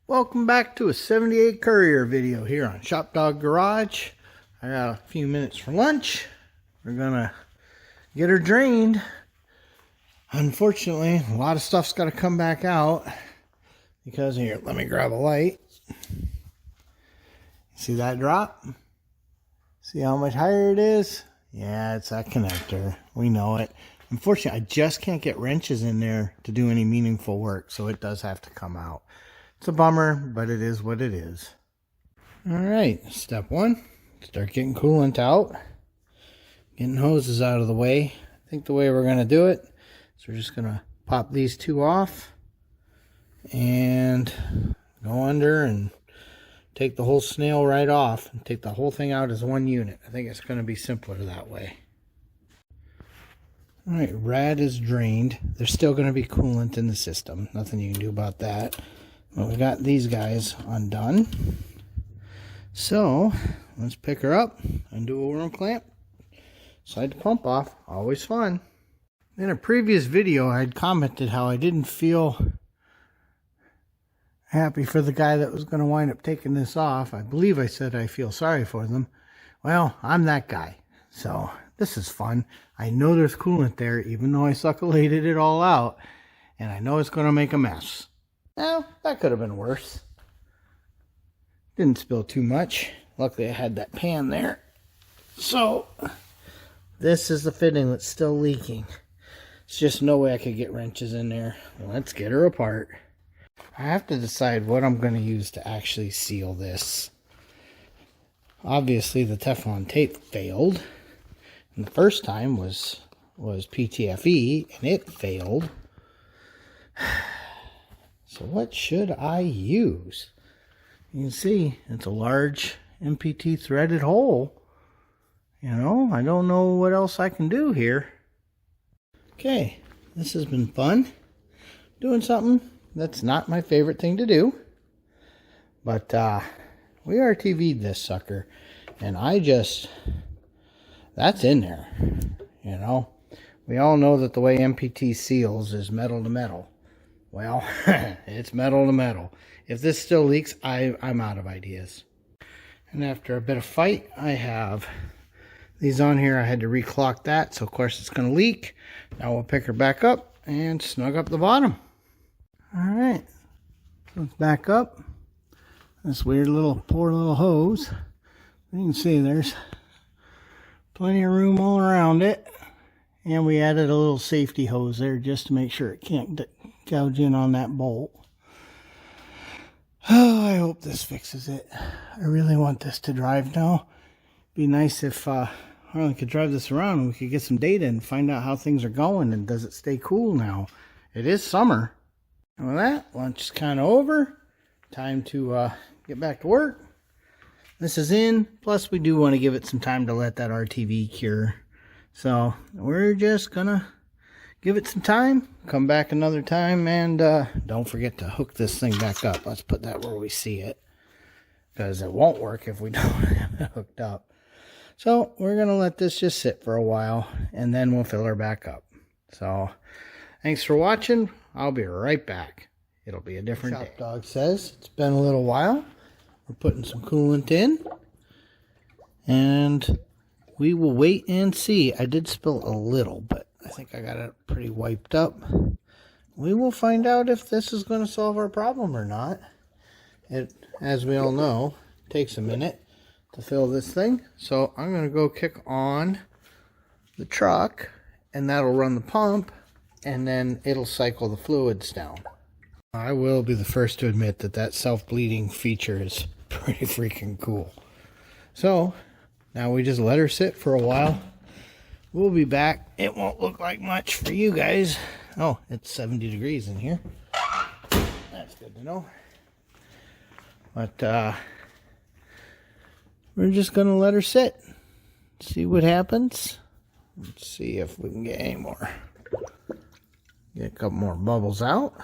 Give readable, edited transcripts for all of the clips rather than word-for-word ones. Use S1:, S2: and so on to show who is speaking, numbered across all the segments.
S1: Welcome back to a 78 Courier video here on ShopDog-Garage. I got a few minutes for lunch. We're gonna get her drained. Unfortunately, a lot of stuff's got to come back out because here, let me grab a light. See that drop? See how much higher it is? Yeah, it's that connector. We know it. Unfortunately, I just can't get wrenches in there to do any meaningful work, so it does have to come out. It's a bummer, but it is what it is. Alright, step one, start getting coolant out. Getting hoses out of the way. I think the way we're going to do it is we're just going to pop these two off and go under and take the whole snail right off and take the whole thing out as one unit. I think it's going to be simpler that way. Alright, rad is drained. There's still going to be coolant in the system. Nothing you can do about that. But we got these guys undone. So, let's pick her up and do a worm clamp. Slide the pump off. Always fun. In a previous video, I had commented how I didn't feel happy for the guy that was going to wind up taking this off. I believe I said I feel sorry for them. Well, I'm that guy. So, this is fun. I know there's coolant there, even though I suckulated it all out. And I know it's going to make a mess. Well, that could have been worse. Didn't spill too much. Luckily I had that pan there. So, this is the fitting that's still leaking. It's just no way I could get wrenches in there. Let's get her apart. I have to decide what I'm going to use to actually seal this. Obviously the Teflon tape failed. And the first time was PTFE and it failed. So what should I use? You can see it's a large MPT threaded hole. You know, I don't know what else I can do here. Okay, this has been fun. Doing something that's not my favorite thing to do. But we RTV'd this sucker. And that's in there. You know, we all know that the way MPT seals is metal to metal. Well, it's metal to metal. If this still leaks, I'm out of ideas. And after a bit of fight, I have these on here. I had to reclock that, so of course it's going to leak. Now we'll pick her back up and snug up the bottom. Alright, so let's back up. This weird little, poor little hose. You can see there's plenty of room all around it. And we added a little safety hose there just to make sure it can't gouge in on that bolt. Oh, I hope this fixes it. I really want this to drive now. Be nice if Harlan could drive this around and we could get some data and find out how things are going and does it stay cool now. It is summer. And with that, lunch is kind of over. Time to get back to work. This is in. Plus, we do want to give it some time to let that RTV cure. So, we're just going to give it some time, come back another time, and don't forget to hook this thing back up. Let's put that where we see it, because it won't work if we don't have it hooked up. So, we're going to let this just sit for a while, and then we'll fill her back up. So, thanks for watching. I'll be right back. It'll be a different day. ShopDog says it's been a little while. We're putting some coolant in, and we will wait and see. I did spill a little, but I think I got it pretty wiped up. We will find out if this is going to solve our problem or not. It, as we all know, takes a minute to fill this thing. So I'm going to go kick on the truck, and that'll run the pump, and then it'll cycle the fluids down. I will be the first to admit that that self-bleeding feature is pretty freaking cool. So now we just let her sit for a while. We'll be back. It won't look like much for you guys. Oh, it's 70 degrees in here. That's good to know. But we're just going to let her sit. See what happens. Let's see if we can get any more. Get a couple more bubbles out.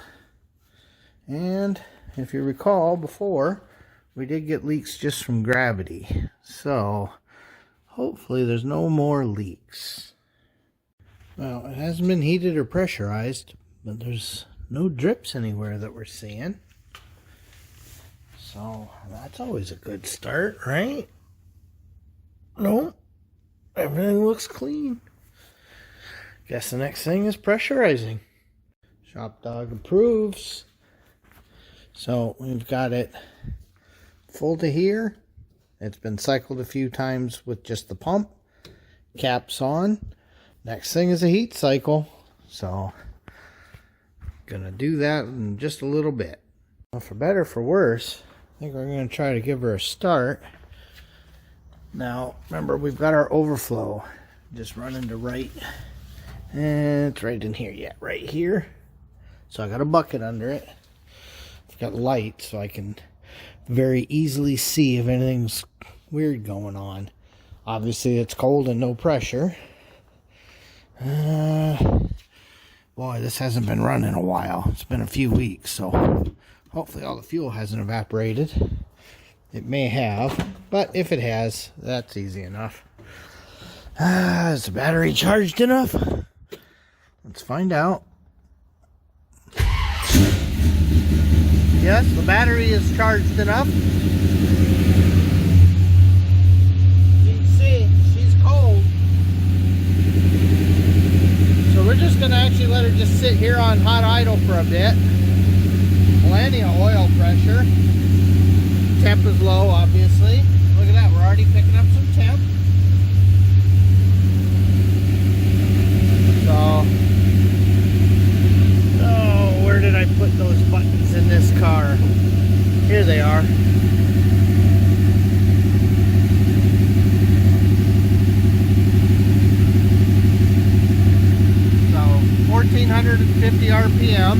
S1: And if you recall before, we did get leaks just from gravity. So hopefully there's no more leaks. Well, it hasn't been heated or pressurized, but there's no drips anywhere that we're seeing. So that's always a good start, right? No, everything looks clean. Guess the next thing is pressurizing. ShopDog approves. So we've got it full to here. It's been cycled a few times with just the pump. Caps on. Next thing is a heat cycle. So gonna do that in just a little bit. Well, for better or for worse, I think we're gonna try to give her a start. Now remember, we've got our overflow just running to right, and it's right in here. Yeah, right here. So I got a bucket under it. I've got light so I can very easily see if anything's weird going on. Obviously it's cold and no pressure. Boy, this hasn't been run in a while. It's been a few weeks, so hopefully all the fuel hasn't evaporated. It may have, but if it has, that's easy enough. Is the battery charged enough? Let's find out. Yes, the battery is charged enough. You can see, she's cold. So we're just going to actually let her just sit here on hot idle for a bit. Plenty of oil pressure. Temp is low, obviously. Look at that, we're already picking up some temp. So, oh, where did I put those buttons in this car? Here they are. So, 1450 RPM.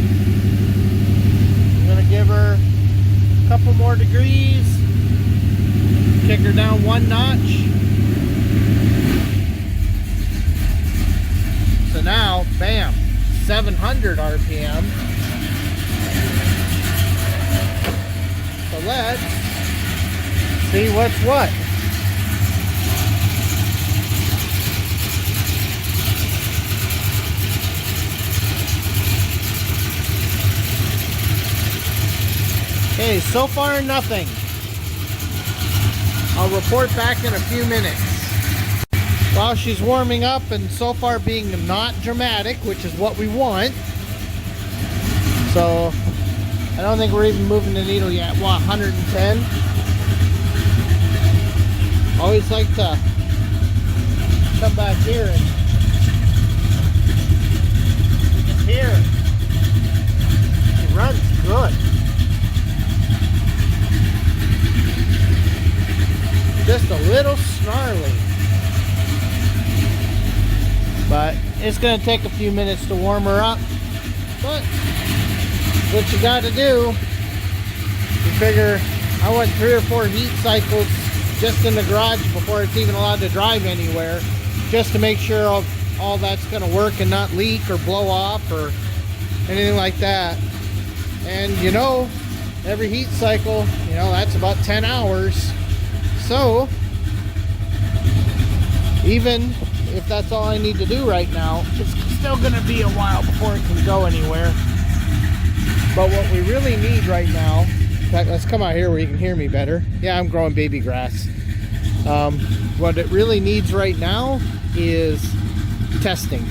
S1: I'm going to give her a couple more degrees. Kick her down one notch. So now, bam, 700 RPM. So let's see what's what. Okay, so far nothing. I'll report back in a few minutes. While she's warming up and so far being not dramatic, which is what we want. So I don't think we're even moving the needle yet. Well, 110. Always like to come back here and you can hear it. It runs good. Just a little snarly. But it's going to take a few minutes to warm her up. But what you got to do, you figure I want 3 or 4 heat cycles just in the garage before it's even allowed to drive anywhere, just to make sure all that's going to work and not leak or blow off or anything like that. And you know, every heat cycle, you know, that's about 10 hours. So even if that's all I need to do right now, it's still going to be a while before it can go anywhere. But what we really need right now, in fact, let's come out here where you can hear me better. Yeah, I'm growing baby grass. What it really needs right now is testing.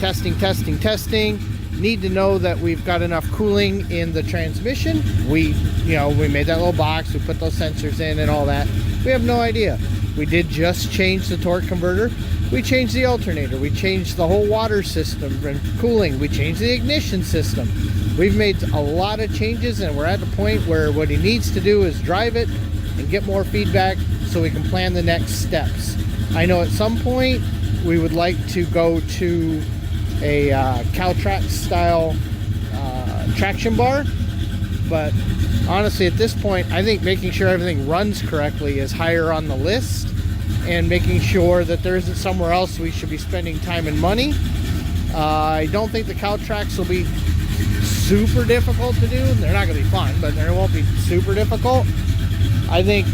S1: Need to know that we've got enough cooling in the transmission. We made that little box, we put those sensors in and all that. We have no idea. We did just change the torque converter. We changed the alternator. We changed the whole water system and cooling. We changed the ignition system. We've made a lot of changes, and we're at the point where what he needs to do is drive it and get more feedback so we can plan the next steps. I know at some point we would like to go to a Caltrax style traction bar, but honestly at this point I think making sure everything runs correctly is higher on the list, and making sure that there isn't somewhere else we should be spending time and money. I don't think the Caltrax will be super difficult to do. They're not going to be fun, but they won't be super difficult. I think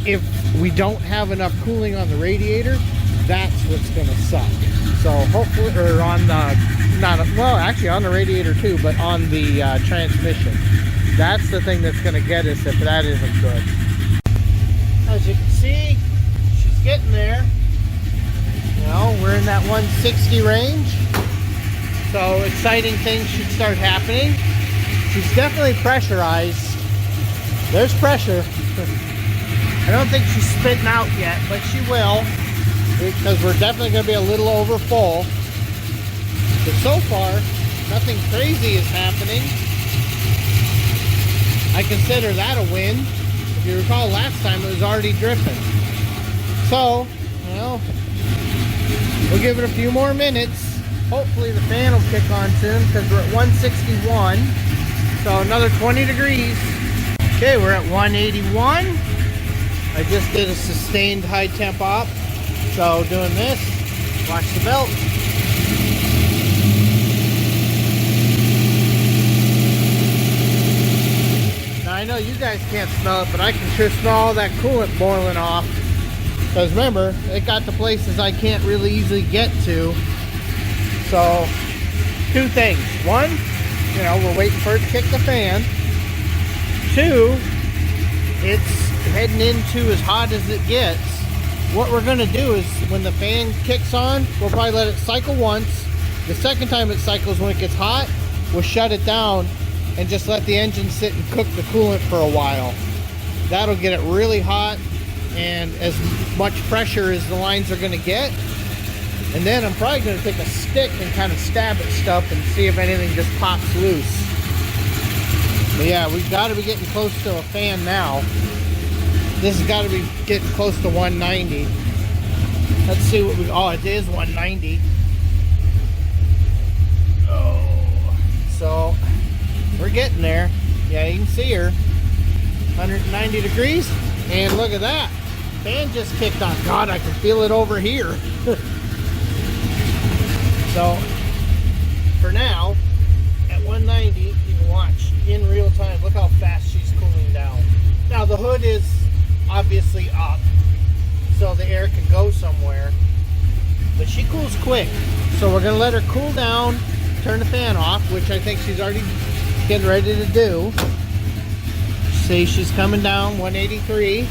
S1: if we don't have enough cooling on the radiator, that's what's going to suck. So hopefully, or on the, actually on the radiator too, but on the transmission. That's the thing that's going to get us if that isn't good. As you can see, she's getting there. You know, we're in that 160 range. So exciting things should start happening. She's definitely pressurized. There's pressure. I don't think she's spitting out yet, but she will, because we're definitely going to be a little over full. But so far, nothing crazy is happening. I consider that a win. If you recall last time, it was already dripping. So, you know, we'll give it a few more minutes. Hopefully the fan will kick on soon, because we're at 161. So another 20 degrees. Okay, we're at 181. I just did a sustained high temp op. So doing this, watch the belt. Now I know you guys can't smell it, but I can sure smell all that coolant boiling off. Because remember, it got to places I can't really easily get to. So, two things. One, you know, we're waiting for it to kick the fan. Two, it's heading into as hot as it gets. What we're going to do is, when the fan kicks on, we'll probably let it cycle once. The second time it cycles, when it gets hot, we'll shut it down and just let the engine sit and cook the coolant for a while. That'll get it really hot and as much pressure as the lines are going to get. And then I'm probably going to take a stick and kind of stab at stuff and see if anything just pops loose. But yeah, we've got to be getting close to a fan now. This has got to be getting close to 190. Let's see what we... Oh, it is 190. Oh, so we're getting there. Yeah, you can see her. 190 degrees. And look at that. Fan just kicked on. God, I can feel it over here. So, for now, at 190, you can watch in real time. Look how fast she's cooling down. Now, the hood is obviously up, so the air can go somewhere. But she cools quick. So we're going to let her cool down, turn the fan off, which I think she's already getting ready to do. See, she's coming down, 183.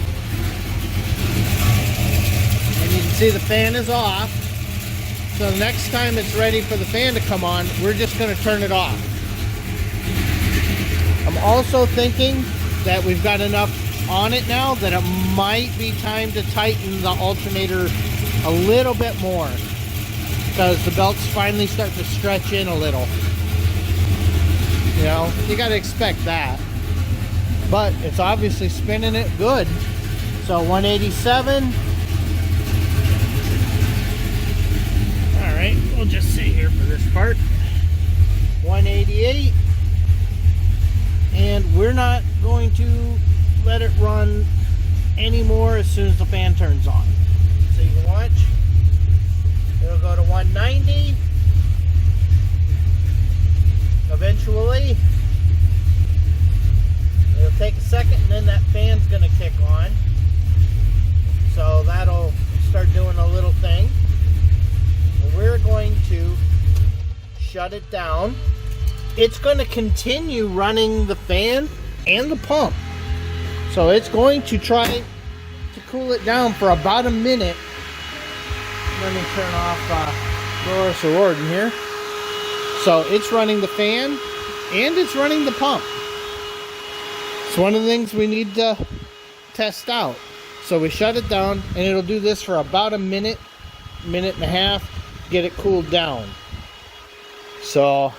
S1: And you can see the fan is off. So the next time it's ready for the fan to come on, we're just going to turn it off. I'm also thinking that we've got enough on it now that it might be time to tighten the alternator a little bit more, because the belt's finally starting to stretch in a little. You know, you got to expect that. But it's obviously spinning it good. So 187. Alright, we'll just sit here for this part. 188. And we're not going to let it run anymore as soon as the fan turns on. So you can watch. It'll go to 190. Eventually. It'll take a second and then that fan's going to kick on. So that'll start doing a little thing. And we're going to shut it down. It's going to continue running the fan and the pump. So it's going to try to cool it down for about a minute. Let me turn off Doris O'Riordan here. So it's running the fan and it's running the pump. It's one of the things we need to test out. So we shut it down and it'll do this for about a minute, minute and a half, get it cooled down. So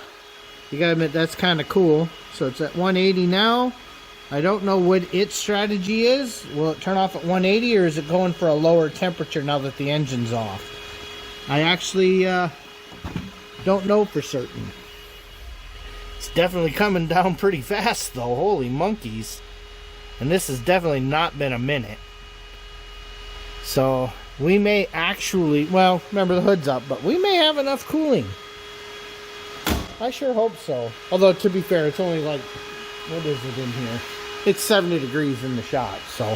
S1: you gotta admit that's kind of cool. So it's at 180 now. I don't know what its strategy is. Will it turn off at 180 or is it going for a lower temperature now that the engine's off? I actually don't know for certain. It's definitely coming down pretty fast though. Holy monkeys. And this has definitely not been a minute. So we may actually, well, remember the hood's up, but we may have enough cooling. I sure hope so. Although to be fair, it's only like, what is it in here? It's 70 degrees in the shop, so,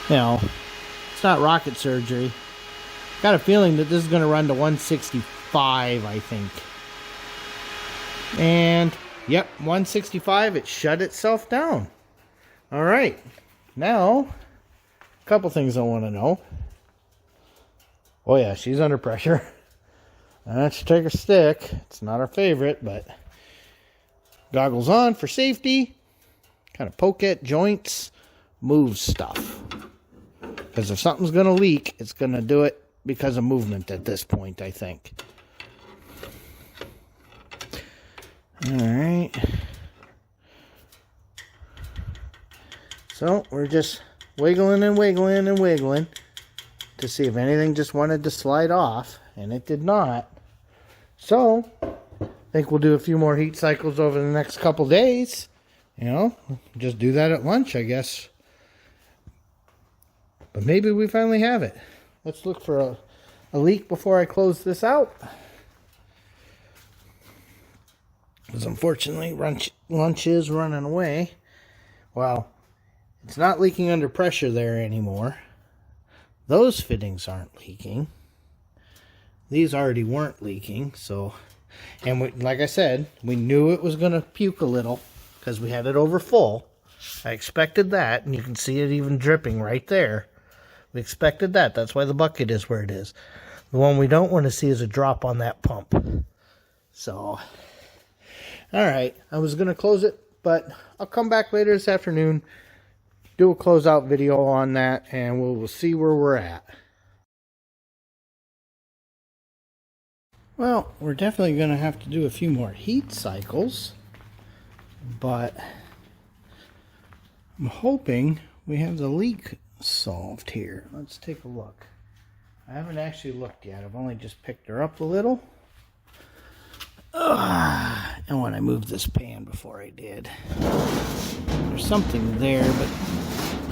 S1: you know, it's not rocket surgery. Got a feeling that this is going to run to 165, I think. And Yep, 165, it shut itself down. All right, now, a couple things I want to know. Oh yeah, she's under pressure. Let's take a stick. It's not our favorite, but goggles on for safety. Kind of poke at joints, move stuff. Because if something's going to leak, it's going to do it because of movement at this point, I think. Alright. So, we're just wiggling and wiggling and wiggling to see if anything just wanted to slide off, and it did not. So, I think we'll do a few more heat cycles over the next couple days. You know, just do that at lunch, I guess. But maybe we finally have it. Let's look for a leak before I close this out. Because unfortunately, lunch is running away. Well, it's not leaking under pressure there anymore. Those fittings aren't leaking. These already weren't leaking, so... And we, like I said, we knew it was going to puke a little because we had it over full. I expected that, and you can see it even dripping right there. We expected that. That's why the bucket is where it is. The one we don't want to see is a drop on that pump. So, alright. I was going to close it, but I'll come back later this afternoon, do a closeout video on that, and we'll see where we're at. Well, we're definitely going to have to do a few more heat cycles, but I'm hoping we have the leak solved here. Let's take a look. I haven't actually looked yet. I've only just picked her up a little. And when I moved this pan before I did, there's something there, but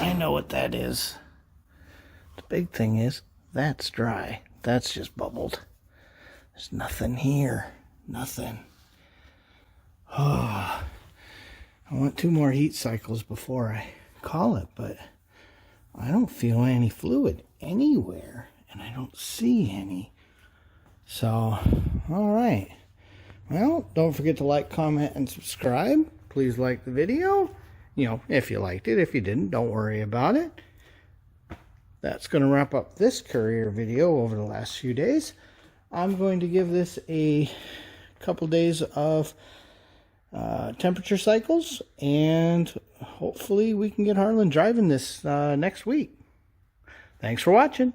S1: I know what that is. The big thing is that's dry. That's just bubbled. There's nothing here. Nothing. Oh, I want 2 more heat cycles before I call it, but I don't feel any fluid anywhere, and I don't see any. So, alright. Well, don't forget to like, comment, and subscribe. Please like the video. You know, if you liked it. If you didn't, don't worry about it. That's going to wrap up this Courier video over the last few days. I'm going to give this a couple days of temperature cycles, and hopefully we can get Harlan driving this next week. Thanks for watching.